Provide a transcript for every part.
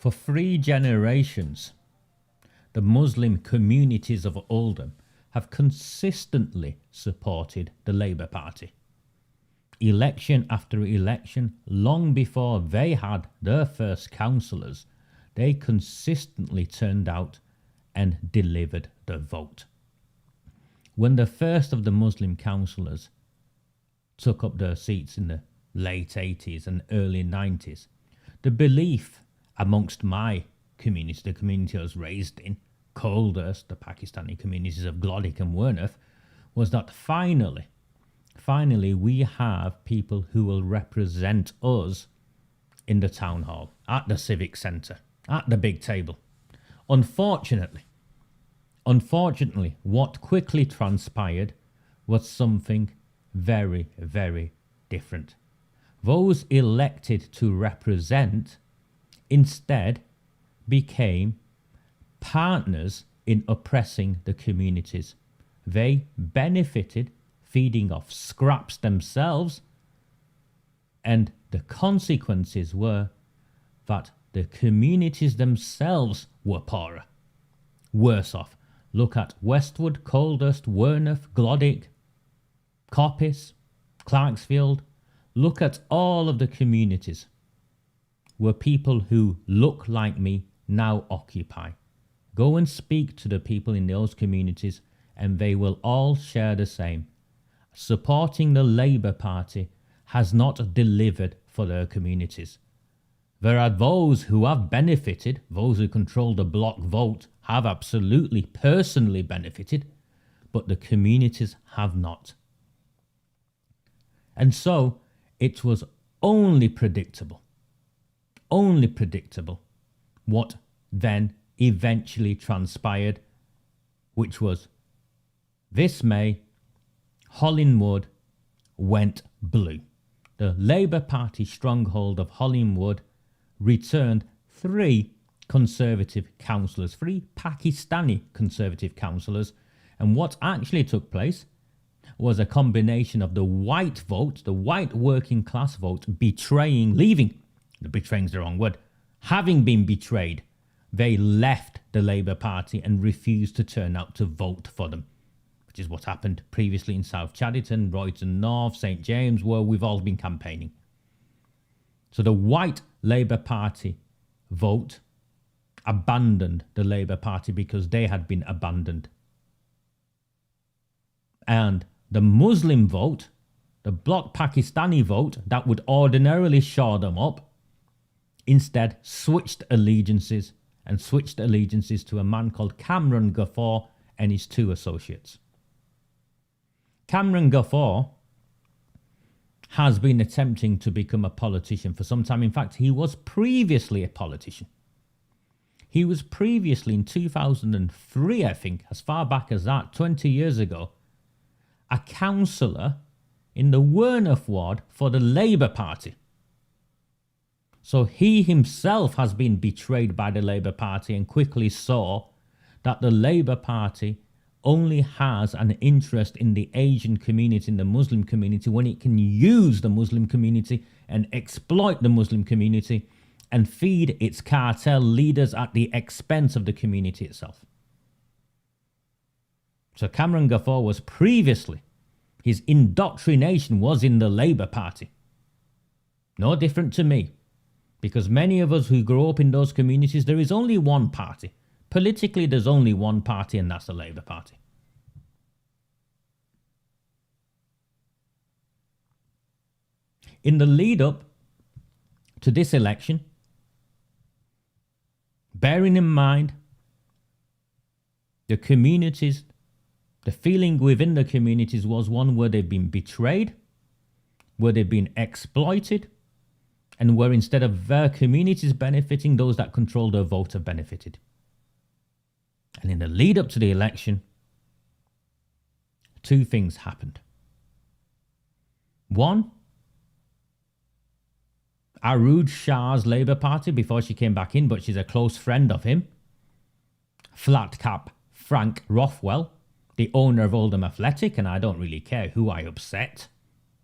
For 3 generations, the Muslim communities of Oldham have consistently supported the Labour Party. Election after election, long before they had their first councillors, they consistently turned out and delivered the vote. When the first of the Muslim councillors took up their seats in the late 80s and early 90s, the belief amongst my community, the community I was raised in, Coldhurst, the Pakistani communities of Glodick and Werneth, was that finally we have people who will represent us in the town hall, at the civic centre, at the big table. Unfortunately, what quickly transpired was something very, very different. Those elected to represent instead became partners in oppressing the communities. They benefited feeding off scraps themselves, and the consequences were that the communities themselves were poorer, worse off. Look at Westwood, Coldhurst, Werneth, Glodick, Coppice, Clarksfield. Look at all of the communities where people who look like me now occupy. Go and speak to the people in those communities and they will all share the same. Supporting the Labour Party has not delivered for their communities. There are those who have benefited, those who control the block vote have absolutely personally benefited, but the communities have not. And so it was only predictable what then eventually transpired, which was this May, Hollingwood went blue. The Labour Party stronghold of Hollingwood returned 3 Conservative councillors, 3 Pakistani Conservative councillors, and what actually took place was a combination of the white vote, the white working class vote, leaving, betraying's the wrong word, having been betrayed, they left the Labour Party and refused to turn out to vote for them, which is what happened previously in South Chadderton, Royston North, St James, where we've all been campaigning. So the white Labour Party vote abandoned the Labour Party because they had been abandoned. And the Muslim vote, the bloc Pakistani vote that would ordinarily shore them up, instead switched allegiances to a man called Cameron Gaffer and his 2 associates. Cameron Gaffer has been attempting to become a politician for some time. In fact, he was previously a politician. He was previously, in 2003, I think, as far back as that, 20 years ago, a councillor in the Werneth ward for the Labour Party. So he himself has been betrayed by the Labour Party and quickly saw that the Labour Party only has an interest in the Asian community, in the Muslim community, when it can use the Muslim community and exploit the Muslim community and feed its cartel leaders at the expense of the community itself. So Cameron Gaffer was previously, his indoctrination was in the Labour Party. No different to me, because many of us who grow up in those communities, there is only one party. Politically, there's only one party, and that's the Labour Party. In the lead up to this election, bearing in mind the communities, the feeling within the communities was one where they've been betrayed, where they've been exploited, and where instead of their communities benefiting, those that control their vote have benefited. And in the lead up to the election, 2 things happened. One, AROOJ Shah's Labour Party, before she came back in, but she's a close friend of him, flat cap Frank Rothwell, the owner of Oldham Athletic, and I don't really care who I upset.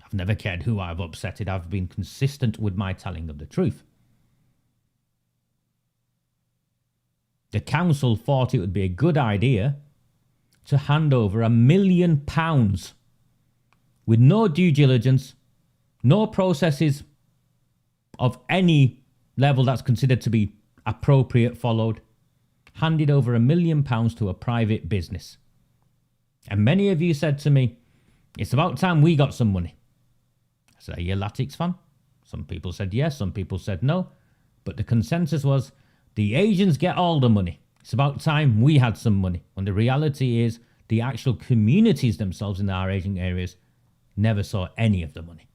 I've never cared who I've upsetted. I've been consistent with my telling of the truth. the council thought it would be a good idea to hand over £1 million with no due diligence, no processes of any level that's considered to be appropriate followed, handed over £1 million to a private business. And many of you said to me, it's about time we got some money. I said, are you a Latics fan? Some people said yes, some people said no. But the consensus was, the Asians get all the money. It's about time we had some money. And the reality is, the actual communities themselves in our Asian areas never saw any of the money.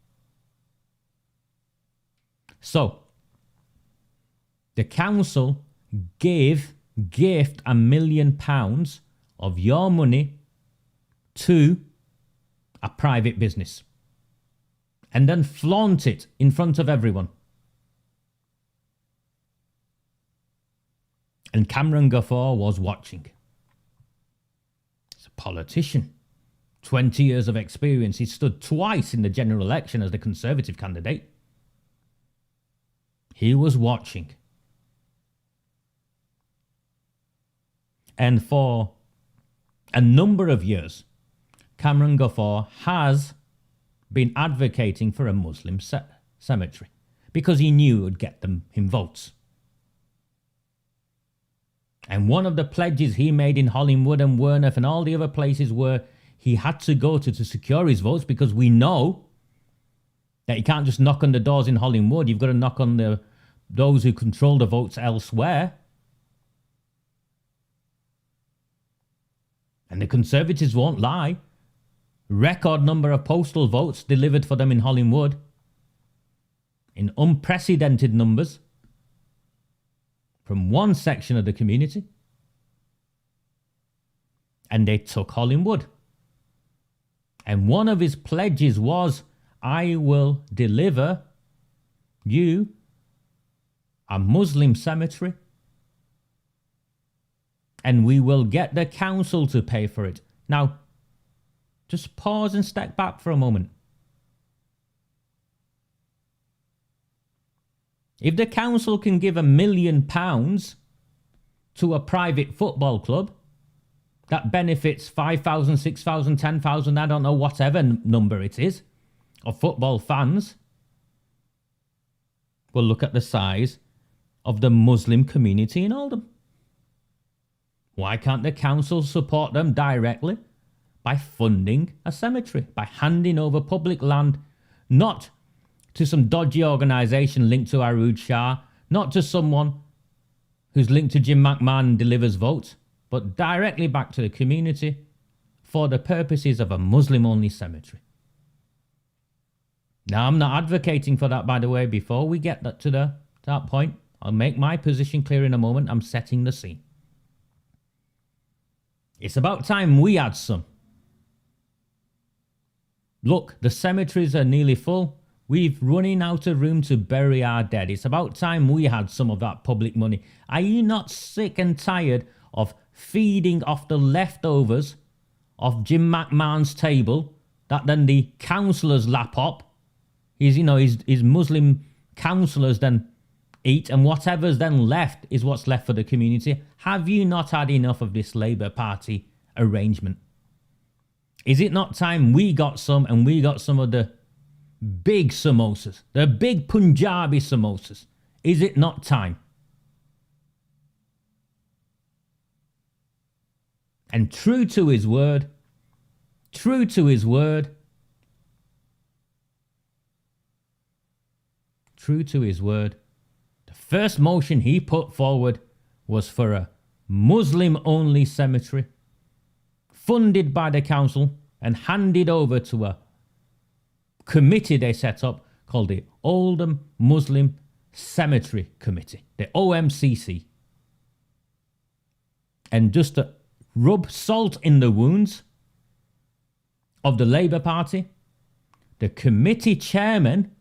So, the council gift £1 million of your money to a private business and then flaunt it in front of everyone. And Cameron Gaffer was watching. He's a politician, 20 years of experience. He stood twice in the general election as the Conservative candidate. He was watching. And for a number of years, Cameron Gaffer has been advocating for a Muslim cemetery because he knew it would get him votes. And one of the pledges he made in Hollingwood and Werneth and all the other places where he had to go to secure his votes, because we know that you can't just knock on the doors in Hollingwood, you've got to knock on those who control the votes elsewhere. And the Conservatives won't lie. Record number of postal votes delivered for them in Hollingwood. In unprecedented numbers. From one section of the community. And they took Hollingwood. And one of his pledges was, I will deliver you a Muslim cemetery. And we will get the council to pay for it. Now, just pause and step back for a moment. If the council can give £1 million to a private football club that benefits 5,000, 6,000, 10,000, I don't know, whatever number it is, of football fans, well, look at the size of the Muslim community in Oldham. Why can't the council support them directly by funding a cemetery, by handing over public land, not to some dodgy organisation linked to AROOJ SHAH, not to someone who's linked to JIM McMAHON and delivers votes, but directly back to the community for the purposes of a Muslim-only cemetery. Now, I'm not advocating for that, by the way. Before we get to that point, I'll make my position clear in a moment. I'm setting the scene. It's about time we had some. Look, the cemeteries are nearly full. We've running out of room to bury our dead. It's about time we had some of that public money. Are you not sick and tired of feeding off the leftovers of Jim McMahon's table that then the councillors lap up? His Muslim councillors then eat, and whatever's then left is what's left for the community. Have you not had enough of this Labour Party arrangement? Is it not time we got some, and we got some of the big samosas, the big Punjabi samosas? Is it not time? And true to his word, the first motion he put forward was for a Muslim-only cemetery, funded by the council and handed over to a committee they set up called the Oldham Muslim Cemetery Committee, the OMCC. And just to rub salt in the wounds of the Labour Party, the committee chairman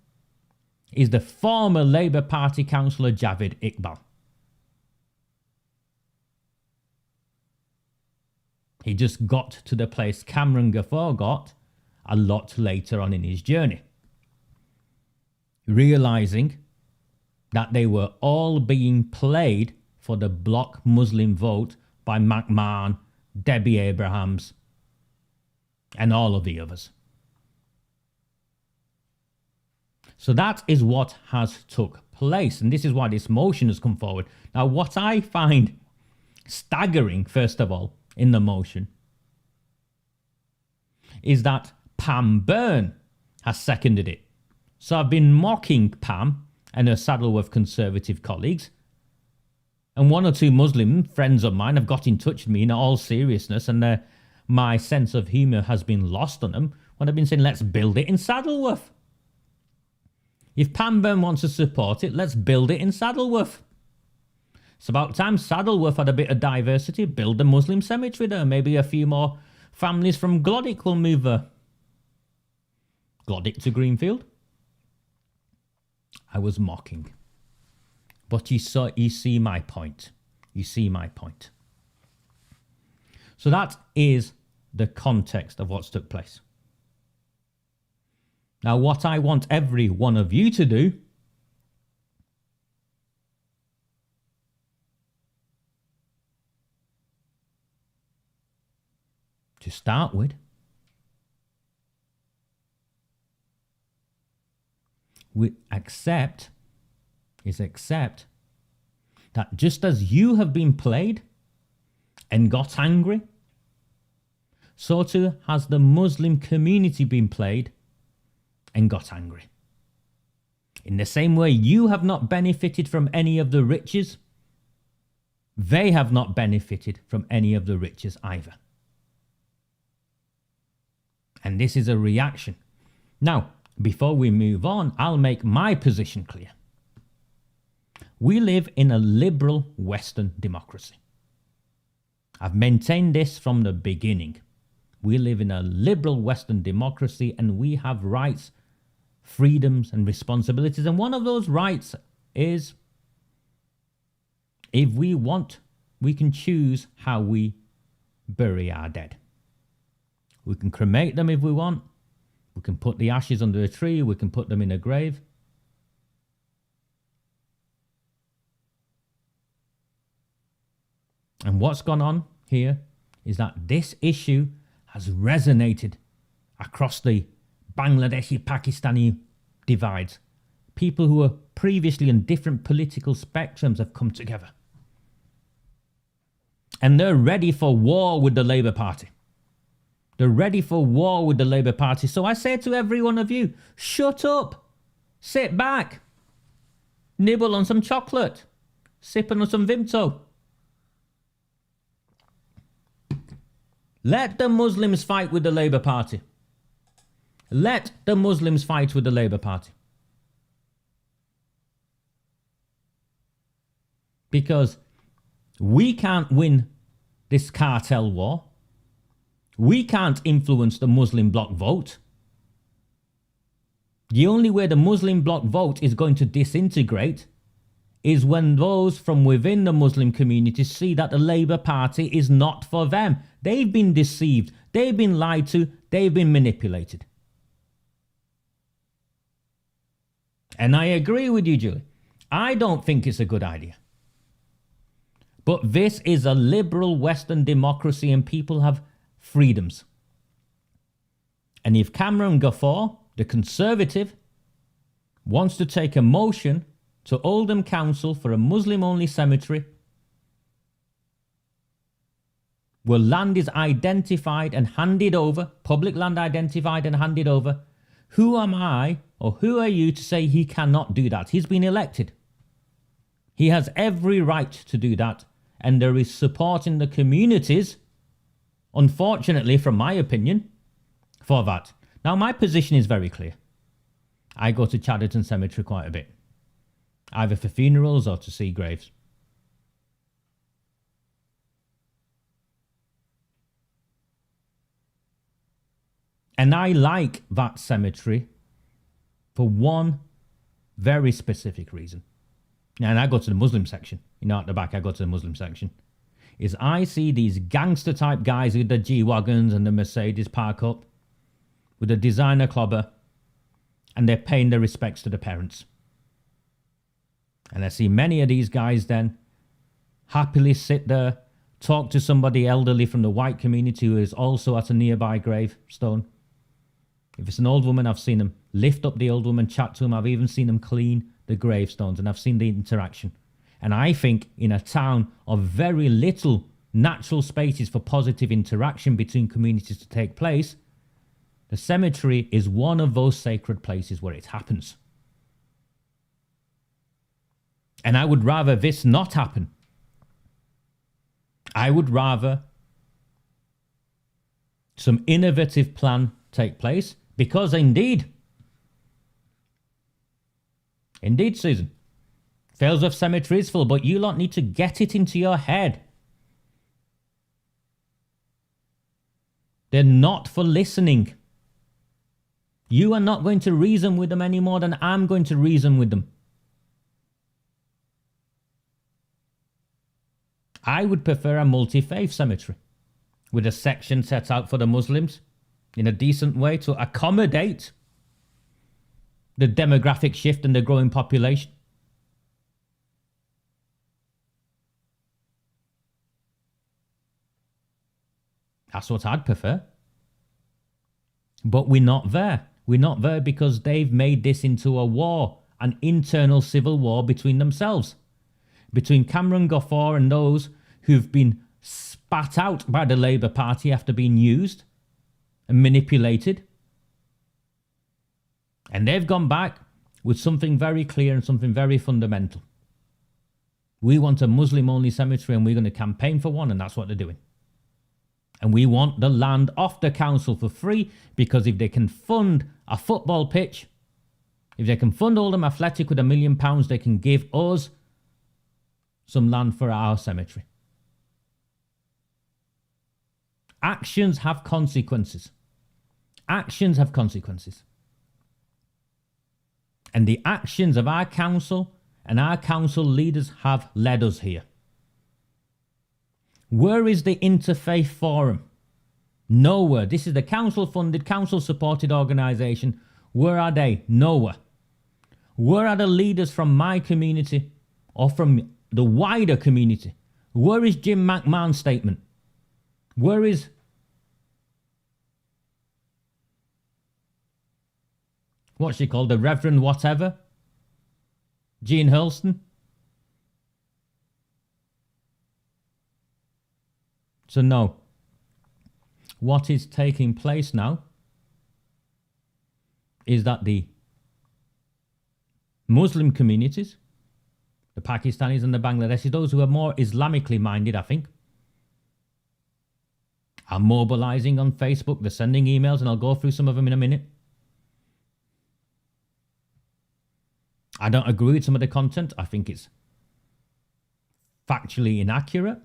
is the former Labour Party councillor Javed Iqbal. He just got to the place Cameron Gaffer got a lot later on in his journey, realising that they were all being played for the block Muslim vote by McMahon, Debbie Abrahams, and all of the others. So that is what has took place, and this is why this motion has come forward. Now, what I find staggering, first of all, in the motion is that Pam Byrne has seconded it. So I've been mocking Pam and her Saddleworth Conservative colleagues, and one or two Muslim friends of mine have got in touch with me in all seriousness, and my sense of humour has been lost on them when I've been saying, let's build it in Saddleworth. If Pam Byrne wants to support it, let's build it in Saddleworth. It's about time Saddleworth had a bit of diversity. Build a Muslim cemetery there. Maybe a few more families from Glodick will move Glodick to Greenfield. I was mocking. But you see my point. You see my point. So that is the context of what's took place. Now, what I want every one of you to do to start with accept that just as you have been played and got angry, so too has the Muslim community been played and got angry. In the same way you have not benefited from any of the riches, they have not benefited from any of the riches either. And this is a reaction. Now, before we move on, I'll make my position clear. We live in a liberal Western democracy. I've maintained this from the beginning. We live in a liberal Western democracy, and we have rights, freedoms, and responsibilities. And one of those rights is, if we want, we can choose how we bury our dead. We can cremate them if we want. We can put the ashes under a tree. We can put them in a grave. And what's gone on here is that this issue has resonated across the Bangladeshi-Pakistani divides. People who were previously in different political spectrums have come together. And they're ready for war with the Labour Party. They're ready for war with the Labour Party. So I say to every one of you, shut up, sit back, nibble on some chocolate, sip on some Vimto. Let the Muslims fight with the Labour Party. Let the Muslims fight with the Labour Party. Because we can't win this cartel war. We can't influence the Muslim bloc vote. The only way the Muslim bloc vote is going to disintegrate is when those from within the Muslim community see that the Labour Party is not for them. They've been deceived. They've been lied to. They've been manipulated. And I agree with you, Julie. I don't think it's a good idea. But this is a liberal Western democracy and people have freedoms. And if Cameron Gaffer, the Conservative, wants to take a motion to Oldham Council for a Muslim-only cemetery where land is identified and handed over, public land identified and handed over, who am I or who are you to say he cannot do that? He's been elected. He has every right to do that, and there is support in the communities, unfortunately, from my opinion, for that. Now, my position is very clear. I go to Chadderton Cemetery quite a bit, either for funerals or to see graves. And I like that cemetery for one very specific reason. And I go to the Muslim section. You know, at the back, I go to the Muslim section. Is I see these gangster type guys with the G-Wagons and the Mercedes park up with the designer clobber, and they're paying their respects to the parents. And I see many of these guys then happily sit there, talk to somebody elderly from the white community who is also at a nearby gravestone. If it's an old woman, I've seen them lift up the old woman, chat to them. I've even seen them clean the gravestones, and I've seen the interaction. And I think in a town of very little natural spaces for positive interaction between communities to take place, the cemetery is one of those sacred places where it happens. And I would rather this not happen. I would rather some innovative plan take place, because indeed, Susan, Failsworth Cemetery is full, but you lot need to get it into your head. They're not for listening. You are not going to reason with them any more than I'm going to reason with them. I would prefer a multi-faith cemetery with a section set out for the Muslims in a decent way to accommodate the demographic shift and the growing population. That's what I'd prefer. But we're not there. We're not there because they've made this into a war, an internal civil war between themselves. Between Cameron Goffor and those who've been spat out by the Labour Party after being used and manipulated. And they've gone back with something very clear and something very fundamental. We want a Muslim-only cemetery and we're going to campaign for one, and that's what they're doing. And we want the land off the council for free, because if they can fund a football pitch, if they can fund Oldham Athletic with £1 million, they can give us some land for our cemetery. Actions have consequences. Actions have consequences. And the actions of our council and our council leaders have led us here. Where is the Interfaith Forum? Nowhere. This is the council-funded, council-supported organisation. Where are they? Nowhere. Where are the leaders from my community or from the wider community? Where is JIM McMAHon's statement? Where is what's she called? The Reverend whatever? Jean Hurlston? So no. What is taking place now is that the Muslim communities, the Pakistanis and the Bangladeshis, those who are more Islamically minded, I think, are mobilizing on Facebook. They're sending emails, and I'll go through some of them in a minute. I don't agree with some of the content. I think it's factually inaccurate.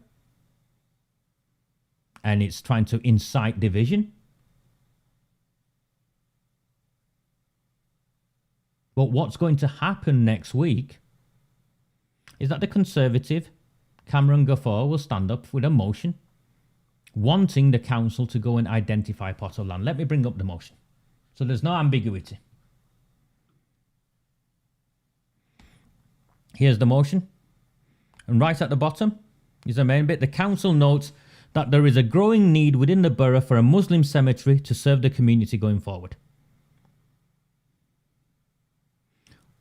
And it's trying to incite division. But what's going to happen next week is that the Conservative, Cameron Goffor, will stand up with a motion wanting the council to go and identify a plot of land. Let me bring up the motion, so there's no ambiguity. Here's the motion. And right at the bottom is the main bit. The council notes that there is a growing need within the borough for a Muslim cemetery to serve the community going forward.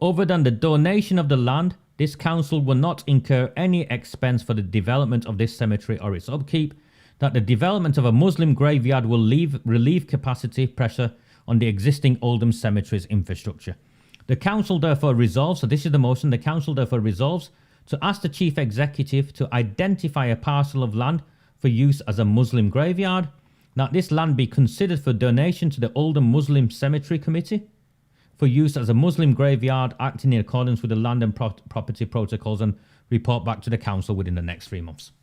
Other than the donation of the land, this council will not incur any expense for the development of this cemetery or its upkeep, that the development of a Muslim graveyard will relieve capacity pressure on the existing Oldham Cemetery's infrastructure. The council therefore resolves, so this is the motion, the council therefore resolves to ask the chief executive to identify a parcel of land for use as a Muslim graveyard, that this land be considered for donation to the Oldham Muslim Cemetery Committee for use as a Muslim graveyard, acting in accordance with the land and property protocols, and report back to the council within the next 3 months.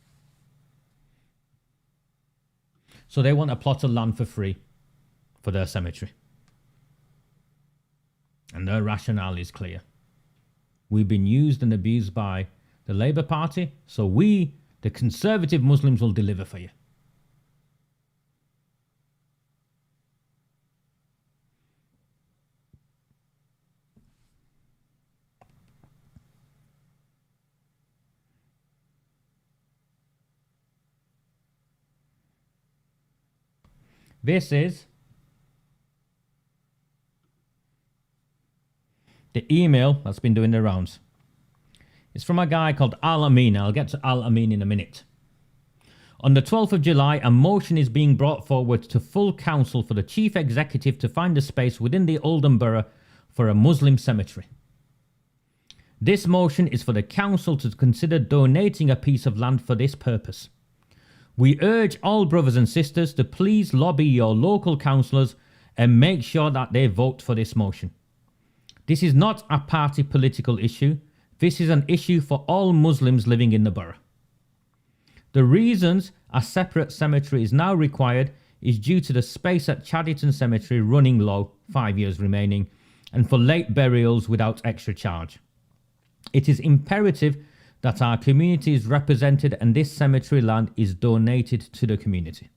So they want a plot of land for free for their cemetery. And their rationale is clear. We've been used and abused by the Labour Party, so we, the Conservative Muslims, will deliver for you. This is the email that's been doing the rounds. It's from a guy called Al Amin. I'll get to Al Amin in a minute. On the 12th of July, a motion is being brought forward to full council for the chief executive to find a space within the Oldham Borough for a Muslim cemetery. This motion is for the council to consider donating a piece of land for this purpose. We urge all brothers and sisters to please lobby your local councillors and make sure that they vote for this motion. This is not a party political issue. This is an issue for all Muslims living in the borough. The reasons a separate cemetery is now required is due to the space at Chadderton Cemetery running low, 5 years remaining, and for late burials without extra charge. It is imperative that our community is represented and this cemetery land is donated to the community.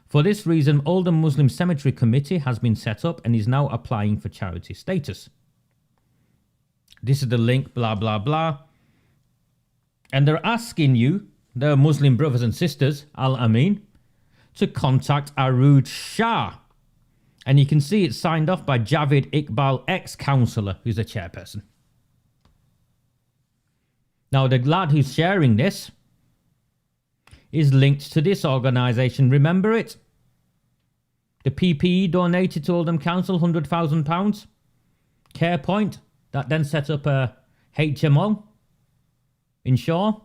For this reason, Oldham Muslim Cemetery Committee has been set up and is now applying for charity status. This is the link, blah, blah, blah. And they're asking you, the Muslim brothers and sisters, Al Amin, to contact AROOJ SHAH. And you can see it's signed off by Javid Iqbal, ex-councillor, who's the chairperson. Now, the lad who's sharing this is linked to this organisation. Remember it? The PPE donated to Oldham Council, £100,000. CarePoint, that then set up a HMO in Shaw.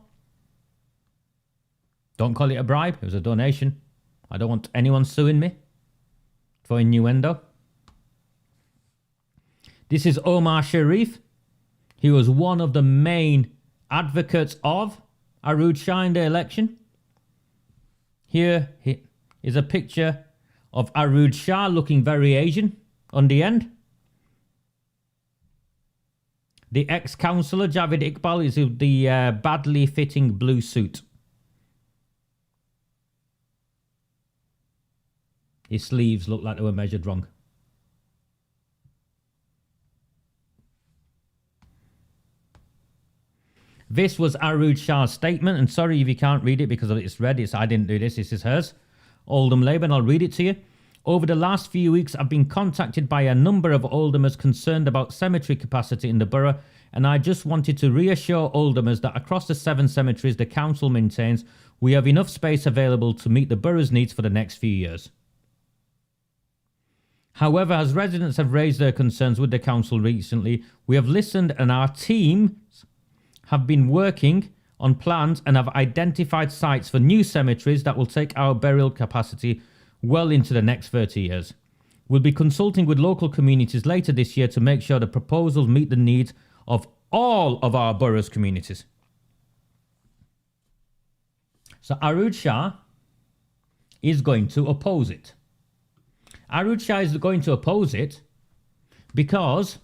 Don't call it a bribe, it was a donation. I don't want anyone suing me for innuendo. This is Omar Sharif. He was one of the main advocates of AROOJ SHAH in the election. Here is a picture of AROOJ SHAH looking very Asian on the end. The ex-councillor Javid Iqbal is with the badly fitting blue suit. His sleeves look like they were measured wrong. This was AROOJ SHAH's statement, and sorry if you can't read it because it's red. I didn't do this. This is hers. Oldham Labour, and I'll read it to you. Over the last few weeks, I've been contacted by a number of Oldhamers concerned about cemetery capacity in the borough, and I just wanted to reassure Oldhamers that across the 7 cemeteries the council maintains, we have enough space available to meet the borough's needs for the next few years. However, as residents have raised their concerns with the council recently, we have listened and our teams have been working on plans and have identified sites for new cemeteries that will take our burial capacity well into the next 30 years. We'll be consulting with local communities later this year to make sure the proposals meet the needs of all of our borough's communities. So AROOJ SHAH is going to oppose it. AROOJ SHAH is going to oppose it because,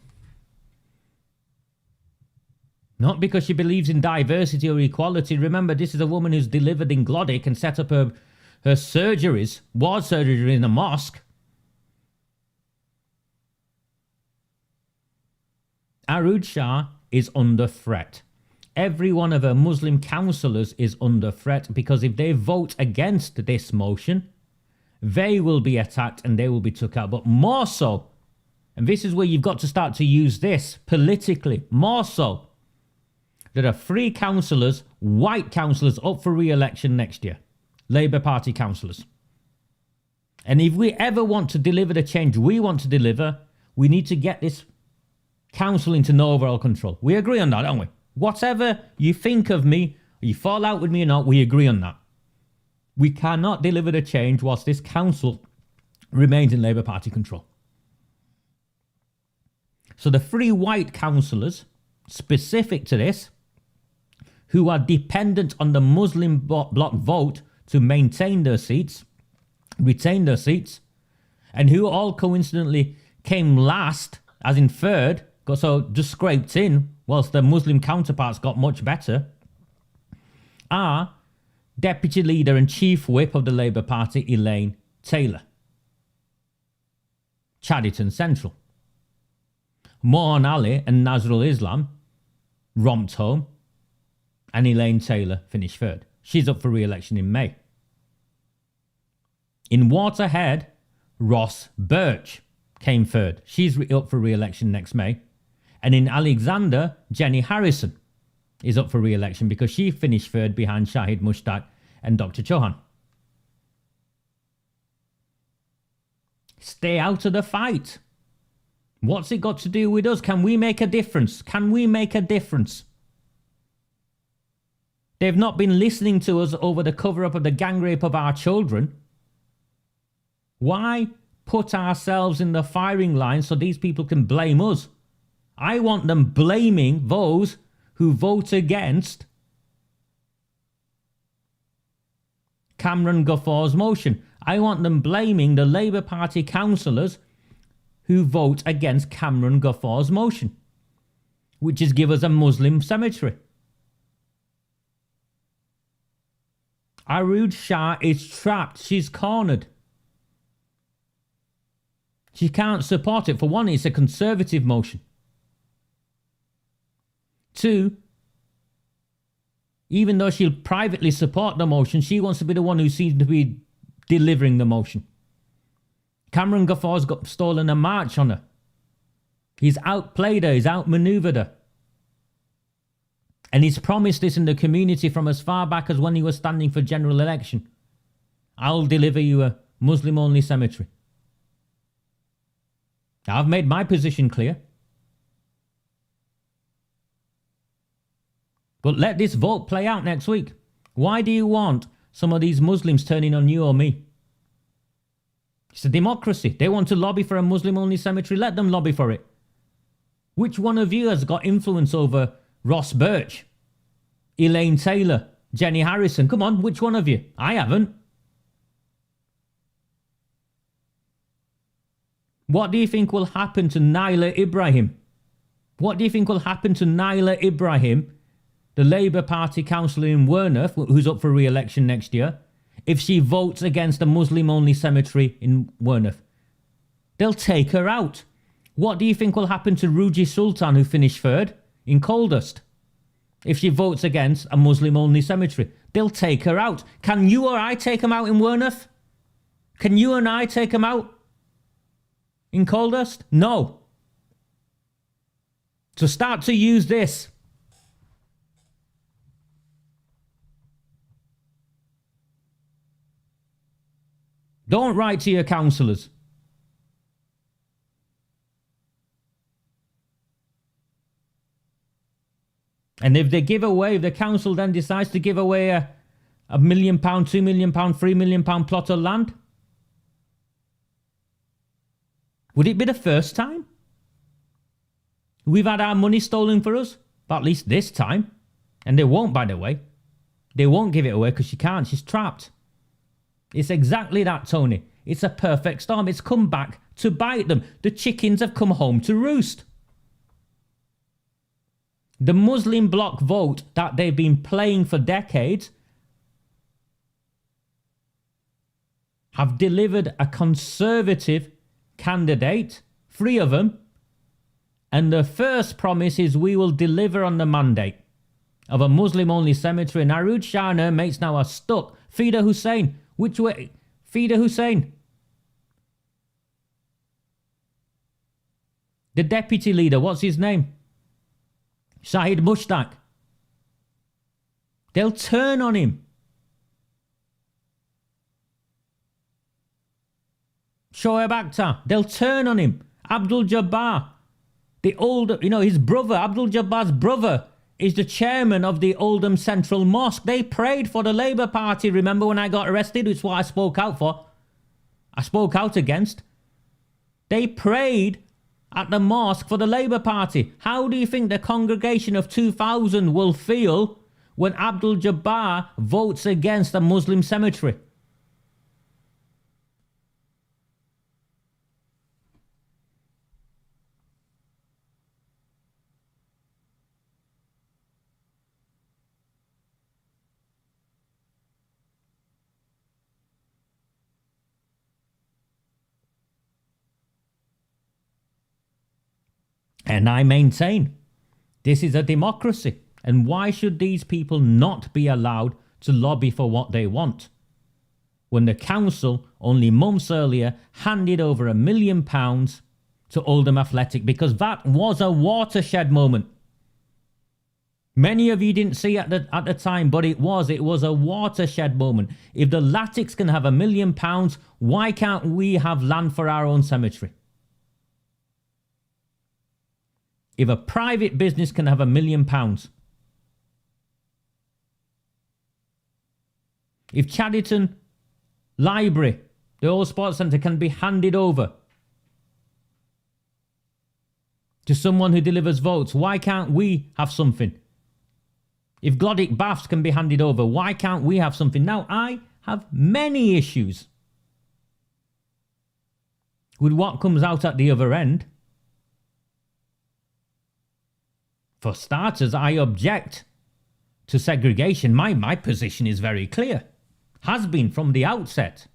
not because she believes in diversity or equality. Remember, this is a woman who's delivered in Glodick and set up her surgeries, ward surgery in a mosque. AROOJ SHAH is under threat. Every one of her Muslim councillors is under threat because if they vote against this motion, they will be attacked and they will be took out. But more so, and this is where you've got to start to use this politically, more so, there are 3 councillors, white councillors, up for re-election next year. Labour Party councillors. And if we ever want to deliver the change we want to deliver, we need to get this council into no overall control. We agree on that, don't we? Whatever you think of me, or you fall out with me or not, we agree on that. We cannot deliver the change whilst this council remains in Labour Party control. So the 3 white councillors, specific to this, who are dependent on the Muslim bloc vote to maintain their seats, retain their seats, and who all coincidentally came last, as in third, so just scraped in, whilst their Muslim counterparts got much better, are Deputy Leader and Chief Whip of the Labour Party, Elaine Taylor. Chadderton Central. Mohan Ali and Nazrul Islam romped home, and Elaine Taylor finished third. She's up for re-election in May. In Waterhead, Ros Birch came third. She's up for re-election next May. And in Alexander, Jenny Harrison is up for re-election because she finished third behind Shahid Mushtaq and Dr. Chauhan. Stay out of the fight. What's it got to do with us? Can we make a difference? Can we make a difference? They've not been listening to us over the cover-up of the gang rape of our children. Why put ourselves in the firing line so these people can blame us? I want them blaming those who vote against Cameron Guffor's motion. I want them blaming the Labour Party councillors who vote against Cameron Guffor's motion, which is give us a Muslim cemetery. AROOJ Shah is trapped. She's cornered. She can't support it. For one, it's a Conservative motion. Two, even though she'll privately support the motion, she wants to be the one who seems to be delivering the motion. Cameron Guffor's got stolen a march on her. He's outplayed her. He's outmaneuvered her. And he's promised this in the community from as far back as when he was standing for general election. I'll deliver you a Muslim-only cemetery. I've made my position clear. But let this vote play out next week. Why do you want some of these Muslims turning on you or me? It's a democracy. They want to lobby for a Muslim-only cemetery. Let them lobby for it. Which one of you has got influence over Ros Birch, Elaine Taylor, Jenny Harrison? Come on, which one of you? I haven't. What do you think will happen to Naila Ibrahim? What do you think will happen to Naila Ibrahim, the Labour Party councillor in Wornoth, who's up for re-election next year, if she votes against a Muslim-only cemetery in Wornoth? They'll take her out. What do you think will happen to Ruji Sultan, who finished third in Coldust, if she votes against a Muslim-only cemetery? They'll take her out. Can you or I take them out in Wornoth? Can you and I take them out in Coldust? No. So start to use this. Don't write to your councillors. And if they give away, if the council then decides to give away a £1 million, £2 million, £3 million plot of land, would it be the first time we've had our money stolen for us? But at least this time. And they won't, by the way. They won't give it away because she can't. She's trapped. It's exactly that, Tony. It's a perfect storm. It's come back to bite them. The chickens have come home to roost. The Muslim bloc vote that they've been playing for decades have delivered a Conservative candidate, 3 of them, and the first promise is we will deliver on the mandate of a Muslim-only cemetery. And AROOJ Shah and her mates now are stuck. Fida Hussein. Which way? Fida Hussein. The deputy leader, what's his name? Shahid Mushtaq. They'll turn on him. Shoaib Akhtar, they'll turn on him. Abdul Jabbar, the old, his brother, Abdul Jabbar's brother, is the chairman of the Oldham Central Mosque. They prayed for the Labour Party. Remember when I got arrested? It's what I spoke out for. I spoke out against. They prayed at the mosque for the Labour Party. How do you think the congregation of 2,000 will feel when Abdul Jabbar votes against a Muslim cemetery? And I maintain this is a democracy. And why should these people not be allowed to lobby for what they want when the council only months earlier, handed over £1 million to Oldham Athletic because that was a watershed moment. Many of you didn't see at the time, but it was a watershed moment. If the Latics can have £1 million, why can't we have land for our own cemetery? If a private business can have £1 million, if Chadderton Library, the old sports centre, can be handed over to someone who delivers votes, why can't we have something? If Glodick Baths can be handed over, why can't we have something? Now, I have many issues with what comes out at the other end. For starters, I object to segregation. My position is very clear. Has been from the outset.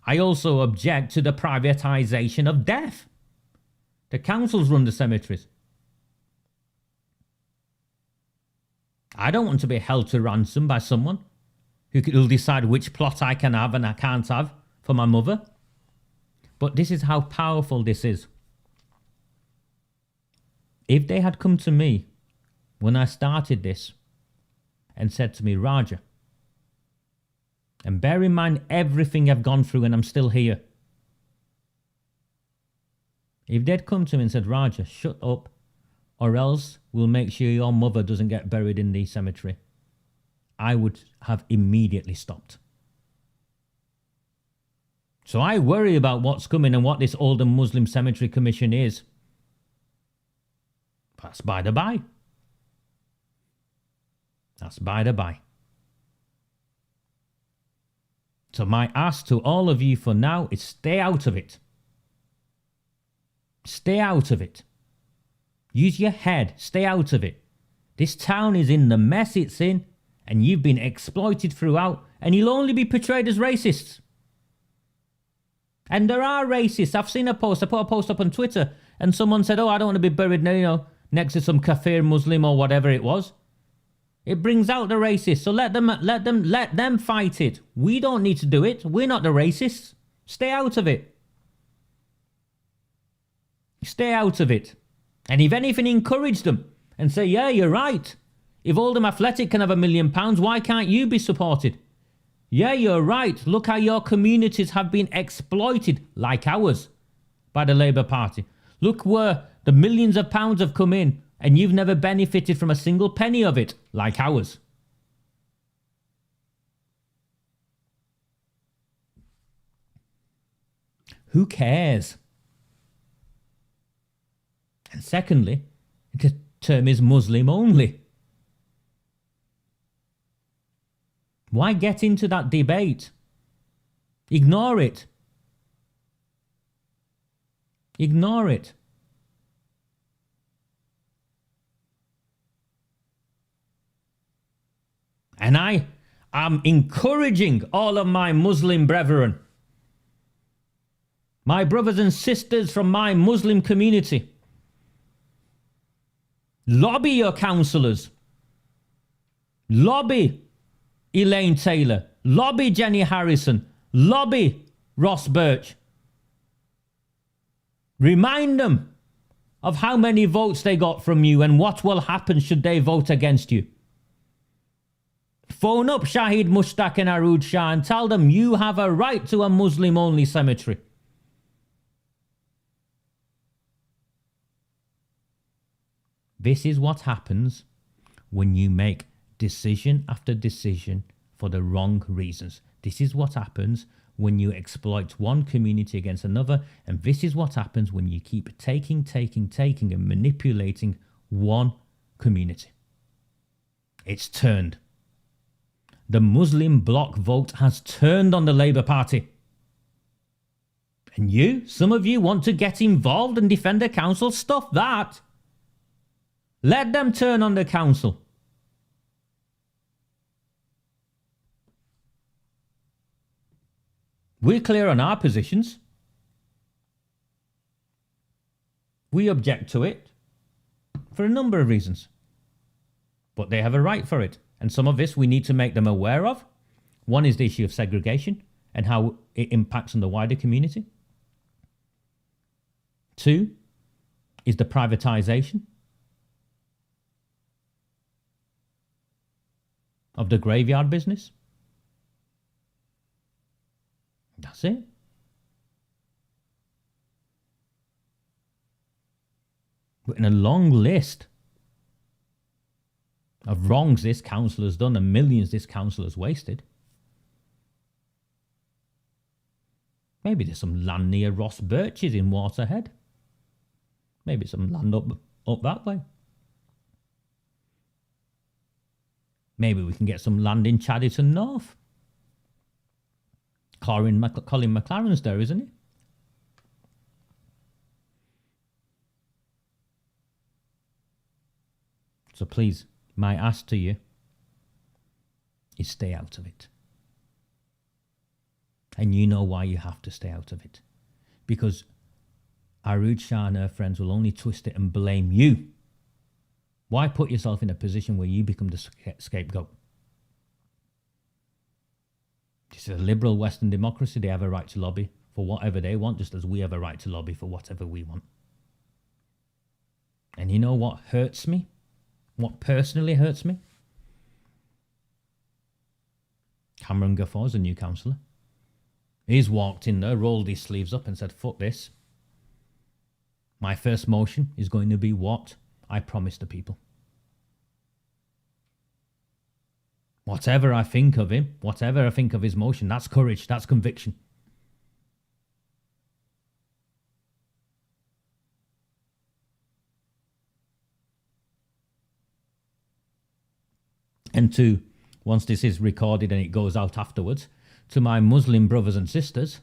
I also object to the privatisation of death. The councils run the cemeteries. I don't want to be held to ransom by someone who'll decide which plot I can have and I can't have for my mother. But this is how powerful this is. If they had come to me when I started this and said to me, Raja, and bear in mind everything I've gone through and I'm still here. If they'd come to me and said, Raja, shut up, or else we'll make sure your mother doesn't get buried in the cemetery, I would have immediately stopped. So I worry about what's coming and what this Oldham Muslim Cemetery Commission is. That's by the by. That's by the by. So my ask to all of you for now is stay out of it. Stay out of it. Use your head. Stay out of it. This town is in the mess it's in, and you've been exploited throughout, and you'll only be portrayed as racists. And there are racists. I've seen a post. I put a post up on Twitter, and someone said, oh, I don't want to be buried next to some kafir Muslim or whatever it was. It brings out the racists, so let them fight it. We don't need to do it. We're not the racists. Stay out of it. Stay out of it. And if anything, encourage them and say, yeah, you're right. If Oldham Athletic can have £1 million, why can't you be supported? Yeah, you're right. Look how your communities have been exploited, like ours, by the Labour Party. Look where the millions of pounds have come in, and you've never benefited from a single penny of it, like ours. Who cares? And secondly, the term is Muslim only. Why get into that debate? Ignore it. Ignore it. And I am encouraging all of my Muslim brethren, my brothers and sisters from my Muslim community, lobby your councillors. Lobby Elaine Taylor. Lobby Jenny Harrison. Lobby Ross Birch. Remind them of how many votes they got from you and what will happen should they vote against you. Phone up Shahid Mushtaq and AROOJ Shah and tell them you have a right to a Muslim-only cemetery. This is what happens when you make decision after decision for the wrong reasons. This is what happens when you exploit one community against another. And this is what happens when you keep taking and manipulating one community. It's turned. The Muslim bloc vote has turned on the Labour Party. And you, some of you, want to get involved and defend the council. Stop that. Let them turn on the council. We're clear on our positions. We object to it for a number of reasons. But they have a right for it. And some of this we need to make them aware of. One is the issue of segregation. and how it impacts on the wider community. 2 is the privatisation of the graveyard business. That's it. But in a long list of wrongs this council has done and millions this council has wasted. Maybe there's some land near Ross Birch's in Waterhead. Maybe some land up that way. Maybe we can get some land in Chadderton North. Colin McLaren's there, isn't he? So please, my ask to you is stay out of it. And you know why you have to stay out of it. Because AROOJ Shah and her friends will only twist it and blame you. Why put yourself in a position where you become the scapegoat? This is a liberal Western democracy. They have a right to lobby for whatever they want, just as we have a right to lobby for whatever we want. And you know what hurts me? What personally hurts me? Cameron Gafford's a new councillor. He's walked in there, rolled his sleeves up and said, fuck this. My first motion is going to be what I promised the people. Whatever I think of him, whatever I think of his motion, that's courage, that's conviction. And 2, once this is recorded and it goes out afterwards, to my Muslim brothers and sisters,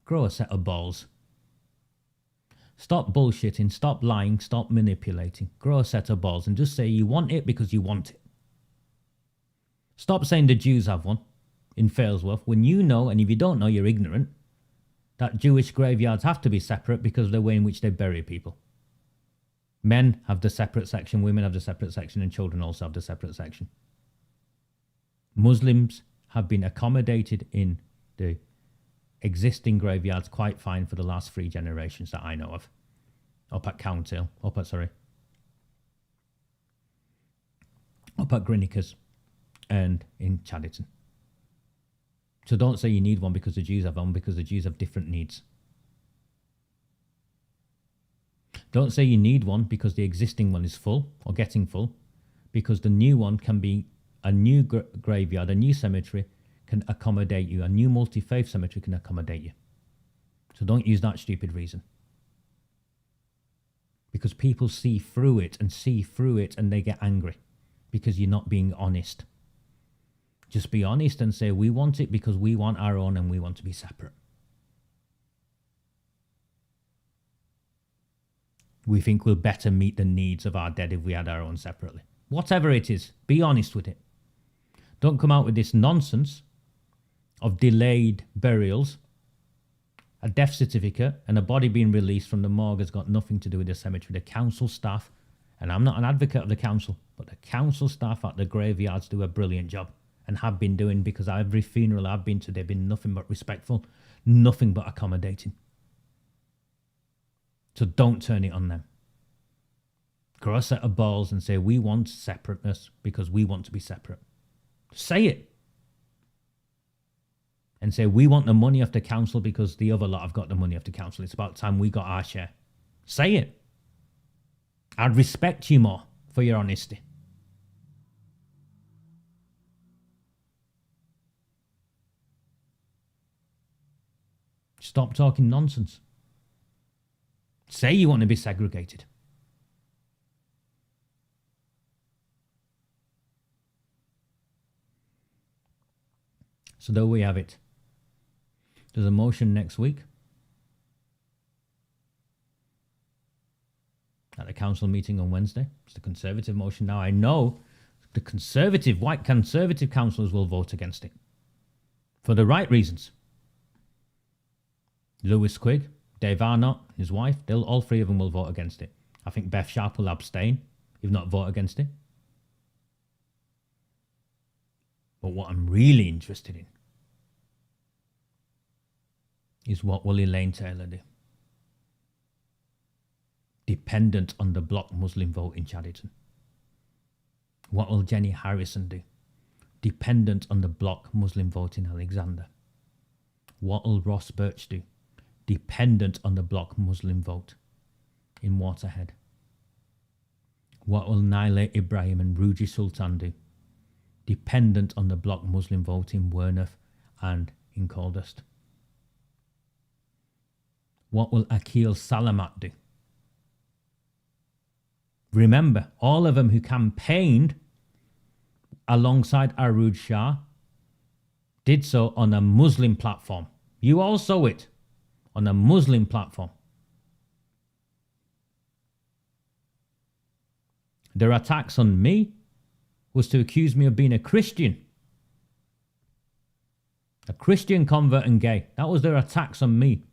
grow a set of balls. Stop bullshitting, stop lying, stop manipulating. Grow a set of balls and just say you want it because you want it. Stop saying the Jews have one in Failsworth when you know, and if you don't know, you're ignorant, that Jewish graveyards have to be separate because of the way in which they bury people. Men have the separate section, women have the separate section, and children also have the separate section. Muslims have been accommodated in the existing graveyards quite fine for the last 3 generations that I know of. Up at Grinnikers and in Chadderton. So don't say you need one because the Jews have one, because the Jews have different needs. Don't say you need one because the existing one is full or getting full, because the new one can be a new graveyard, a new cemetery can accommodate you, a new multi-faith cemetery can accommodate you. So don't use that stupid reason. Because people see through it and they get angry because you're not being honest. Just be honest and say we want it because we want our own and we want to be separate. We think we'll better meet the needs of our dead if we had our own separately. Whatever it is, be honest with it. Don't come out with this nonsense of delayed burials, a death certificate and a body being released from the morgue has got nothing to do with the cemetery. The council staff, and I'm not an advocate of the council, but the council staff at the graveyards do a brilliant job and have been doing, because every funeral I've been to, they've been nothing but respectful, nothing but accommodating. So don't turn it on them. Grow a set of balls and say we want separateness because we want to be separate. Say it. And say we want the money off the council because the other lot have got the money off the council. It's about time we got our share. Say it. I'd respect you more for your honesty. Stop talking nonsense. Say you want to be segregated. So there we have it. There's a motion next week at the council meeting on Wednesday. It's the Conservative motion. Now I know the white Conservative councillors will vote against it for the right reasons. Lewis Quigg, Dave Arnott, his wife, all 3 of them will vote against it. I think Beth Sharp will abstain, if not vote against it. But what I'm really interested in is what will Elaine Taylor do? Dependent on the block Muslim vote in Chadderton. What will Jenny Harrison do? Dependent on the block Muslim vote in Alexander. What will Ross Birch do? Dependent on the block Muslim vote in Waterhead. What will Naila Ibrahim and Ruji Sultan do? Dependent on the block Muslim vote in Werneth and in Coldust. What will Akil Salamat do? Remember, all of them who campaigned alongside AROOJ Shah did so on a Muslim platform. You all saw it on a Muslim platform. Their attacks on me was to accuse me of being a Christian convert and gay. That was their attacks on me.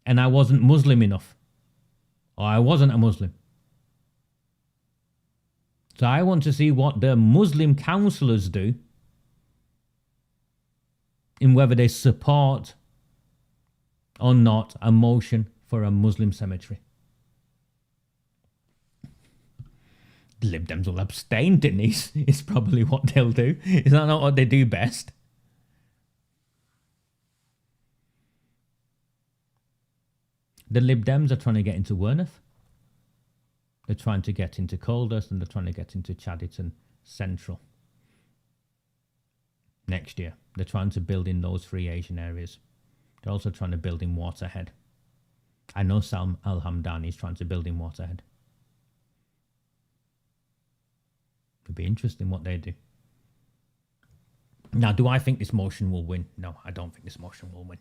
And I wasn't Muslim enough. Or I wasn't a Muslim. So I want to see what the Muslim councillors do in whether they support or not a motion for a Muslim cemetery. The Lib Dems will abstain, Denise, is probably what they'll do. Is that not what they do best? The Lib Dems are trying to get into Werneth. They're trying to get into Coldust, and they're trying to get into Chadderton Central. Next year, they're trying to build in those three Asian areas. They're also trying to build in Waterhead. I know Salm Al-Hamdani is trying to build in Waterhead. It'll be interesting what they do. Now, do I think this motion will win? No, I don't think this motion will win.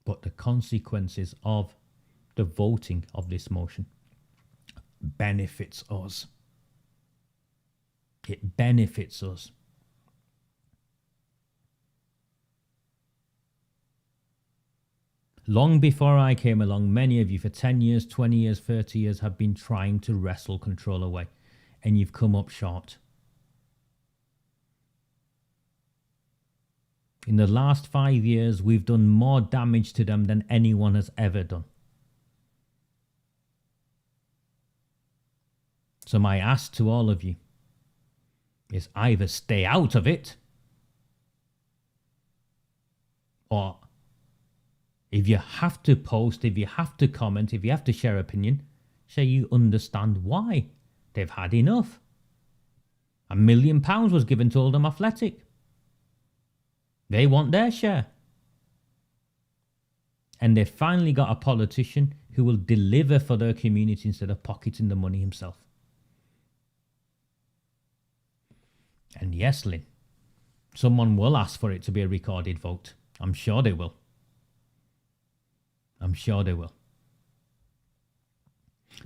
But the consequences of the voting of this motion benefits us. It benefits us. Long before I came along, many of you for 10 years, 20 years, 30 years have been trying to wrestle control away, and you've come up short. In the last 5 years, we've done more damage to them than anyone has ever done. So my ask to all of you is either stay out of it, or if you have to post, if you have to comment, if you have to share opinion, say you understand why. They've had enough. £1 million was given to Oldham Athletic. They want their share. And they finally got a politician who will deliver for their community instead of pocketing the money himself. And yes, Lynn, someone will ask for it to be a recorded vote. I'm sure they will. I'm sure they will.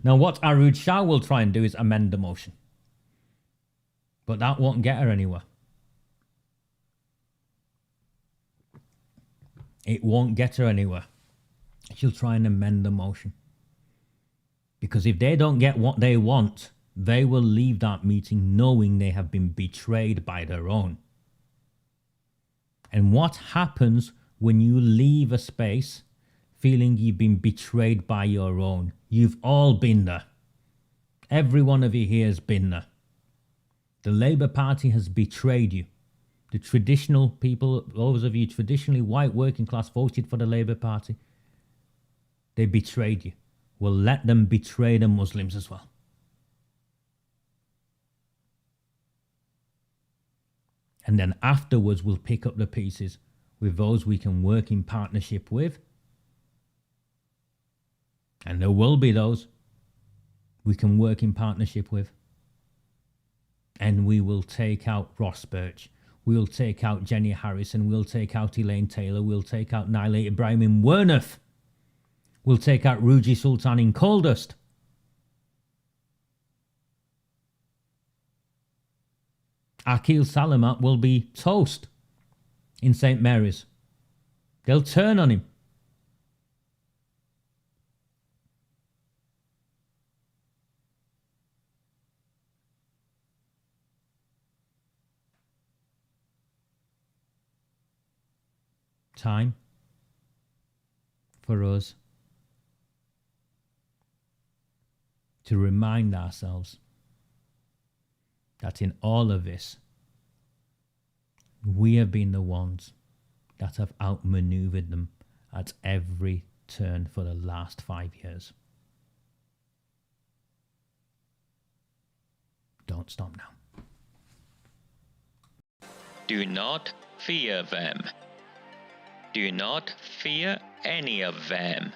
Now, what AROOJ Shah will try and do is amend the motion. But that won't get her anywhere. It won't get her anywhere. She'll try and amend the motion. Because if they don't get what they want, they will leave that meeting knowing they have been betrayed by their own. And what happens when you leave a space feeling you've been betrayed by your own? You've all been there. Every one of you here has been there. The Labour Party has betrayed you. The traditional people, those of you traditionally white working class, voted for the Labour Party. They betrayed you. Well, let them betray the Muslims as well. And then afterwards, we'll pick up the pieces with those we can work in partnership with. And there will be those we can work in partnership with. And we will take out Ross Birch. We'll take out Jenny Harrison. We'll take out Elaine Taylor. We'll take out Naila Ibrahim in Werneth. We'll take out Ruji Sultan in Coldust. Akil Salamat will be toast in St. Mary's. They'll turn on him. time for us to remind ourselves that in all of this, we have been the ones that have outmaneuvered them at every turn for the last 5 years. Don't stop now. Do not fear them. Do not fear any of them.